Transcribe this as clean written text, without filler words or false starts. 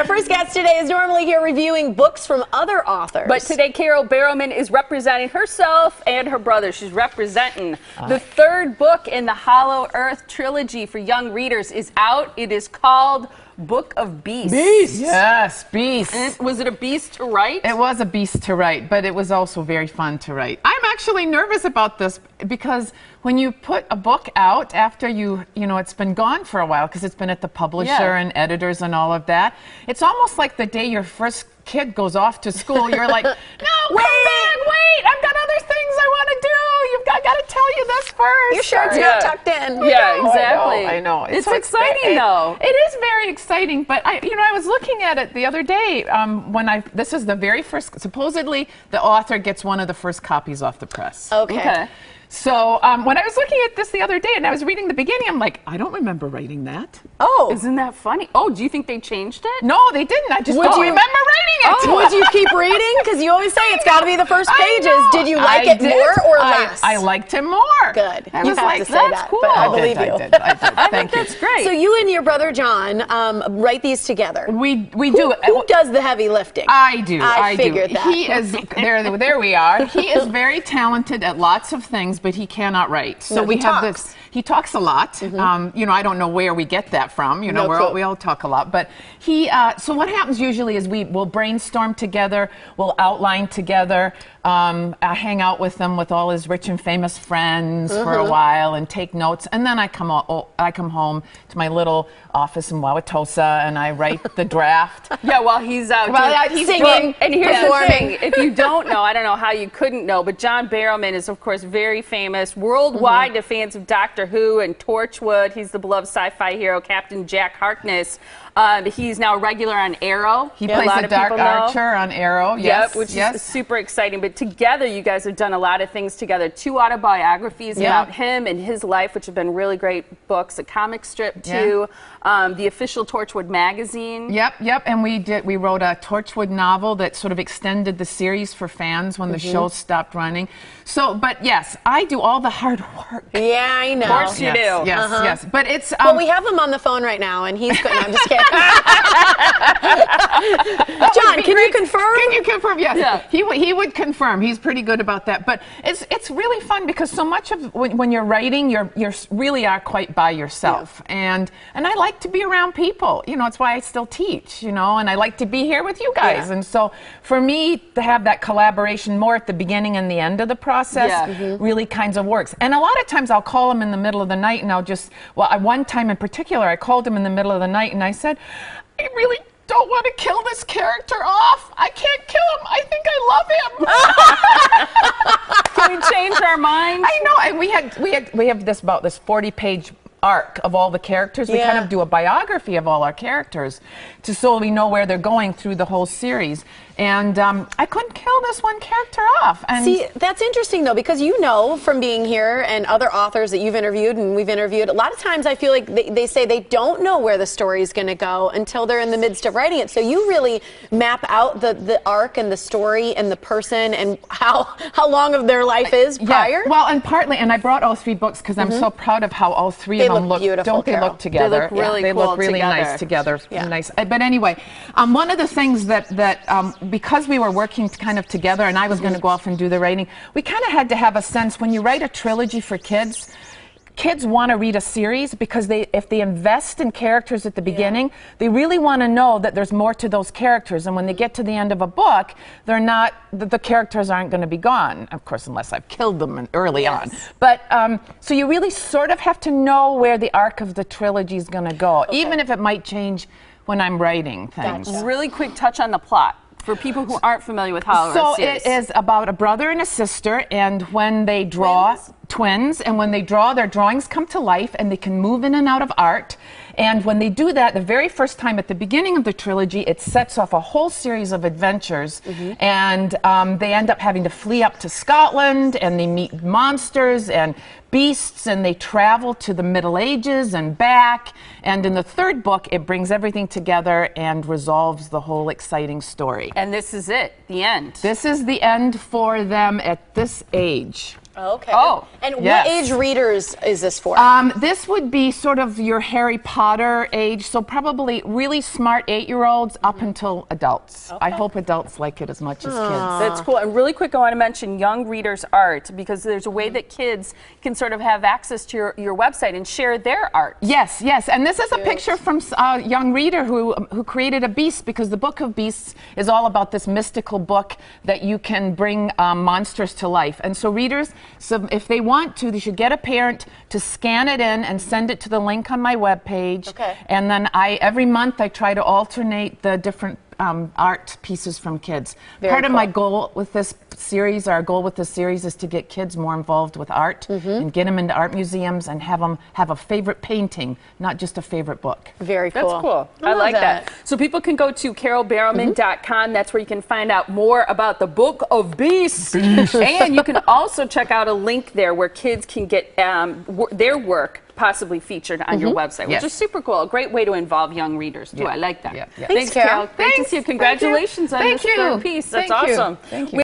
first guest today is normally here reviewing books from other authors. But today, Carole Barrowman is representing herself and her brother. She's representing the third book in the Hollow Earth trilogy for young readers is out. It is called Book of Beasts. Beasts! Yes, Beasts. And was it a beast to write? It was a beast to write, but it was also very fun to write. I'm actually nervous about this because when you put a book out after you know, it's been gone for a while because it's been at the publisher and editors and all of that, it's almost like the day your first kid goes off to school, you're like, no, come back, wait, I've got other things I want to do. I got to tell you this first. You sure it's not tucked in. Yeah, exactly. I know. It's exciting, though. It is very exciting, but I was looking at it the other day this is the very first, supposedly the author gets one of the first copies off the press. Okay. So when I was looking at this the other day and I was reading the beginning, I'm like, I don't remember writing that. Oh. Isn't that funny? Oh, do you think they changed it? No, they didn't. I just don't remember writing it. Oh. Would you keep reading? Because you always say it's got to be the first pages. Did you like it more or less? I liked it more. Good. I You was have like, to say that's that, cool. but I believe you. I did. Thank you. That's great. So you and your brother John write these together. We do. Who does the heavy lifting? I do. I figured that. He is there. We are. He is very talented at lots of things, but he cannot write. So No, we he have talks. this. He talks a lot. I don't know where we get that from. We all talk a lot. But he. So what happens usually is we'll brainstorm together. We'll outline together. I hang out with him with all his rich and famous friends for a while and take notes. And then I come home to my little office in Wauwatosa and I write the draft. Yeah, while he's out he's singing, and here's performing. the thing. If you don't know, I don't know how you couldn't know, but John Barrowman is, of course, very famous worldwide to fans of Doctor Who and Torchwood. He's the beloved sci-fi hero, Captain Jack Harkness. He's now a regular on Arrow. He plays a dark archer on Arrow. Yep, which is super exciting. But together, you guys have done a lot of things together. 2 autobiographies about him and his life, which have been really great books. A comic strip, too. The official Torchwood magazine. Yep. And we wrote a Torchwood novel that sort of extended the series for fans when the show stopped running. So, but yes, I do all the hard work. Yeah, I know. Of course you do. Yes. But it's well, we have him on the phone right now, and he's. No, I'm just kidding. John, can you confirm? Can you confirm? Yes. Yeah. He would confirm. He's pretty good about that. But it's really fun because so much of when you're writing, you're really are quite by yourself. And I like to be around people. It's why I still teach. And I like to be here with you guys. And so for me to have that collaboration more at the beginning and the end of the process really kinds of works. And a lot of times I'll call him in the middle of the night and I'll just one time in particular I called him in the middle of the night and I said, I really don't want to kill this character off. I can't kill him. I think I love him. Can we change our minds? I know. And we have this 40-page arc of all the characters. We kind of do a biography of all our characters so we know where they're going through the whole series. And I couldn't kill this one character off. And see, that's interesting, though, because from being here and other authors that you've interviewed and we've interviewed, a lot of times I feel like they say they don't know where the story is going to go until they're in the midst of writing it. So you really map out the arc and the story and the person and how long of their life is prior? Yeah. Well, and partly, and I brought all 3 books because I'm so proud of how all 3 of them look. Beautiful, don't they look together? They look really They cool look really together. nice together. Nice. But anyway, one of the things that because we were working kind of together and I was going to go off and do the writing, we kind of had to have a sense when you write a trilogy for kids want to read a series because if they invest in characters at the beginning, they really want to know that there's more to those characters. And when they get to the end of a book, the characters aren't going to be gone, of course, unless I've killed them early on. But so you really sort of have to know where the arc of the trilogy is going to go, even if it might change when I'm writing things. Gotcha. Really quick touch on the plot for people who aren't familiar with Hollow Earth series. So it is about a brother and a sister, and when they draw twins, and when they draw, their drawings come to life, and they can move in and out of art. And when they do that, the very first time at the beginning of the trilogy, it sets off a whole series of adventures. And they end up having to flee up to Scotland, and they meet monsters and beasts, and they travel to the Middle Ages and back. And in the 3rd book, it brings everything together and resolves the whole exciting story. And this is it, the end. This is the end for them at this age. Okay. Oh, and yes. what age readers is this for? This would be sort of your Harry Potter age, so probably really smart 8-year-olds up until adults. I hope adults like it as much as kids. That's cool. And really quick, I want to mention Young Readers Art, because there's a way that kids can sort of have access to your website and share their art. Yes, yes. And this is a picture from a young reader who created a beast, because the Book of Beasts is all about this mystical book that you can bring monsters to life. And so readers, so if they want to, they should get a parent to scan it in and send it to the link on my webpage. Okay. And then every month I try to alternate the different art pieces from kids. Part of my goal with this series, our goal with this series, is to get kids more involved with art and get them into art museums and have them have a favorite painting, not just a favorite book. Very cool. That's cool. I like that. So people can go to CaroleBarrowman.com. That's where you can find out more about the Book of Beasts. And you can also check out a link there where kids can get their work possibly featured on your website, which is super cool. A great way to involve young readers, too. I like that. Yeah. Thanks, Carole. Great to Thanks. see you. Congratulations on this third piece. That's awesome. Thank you.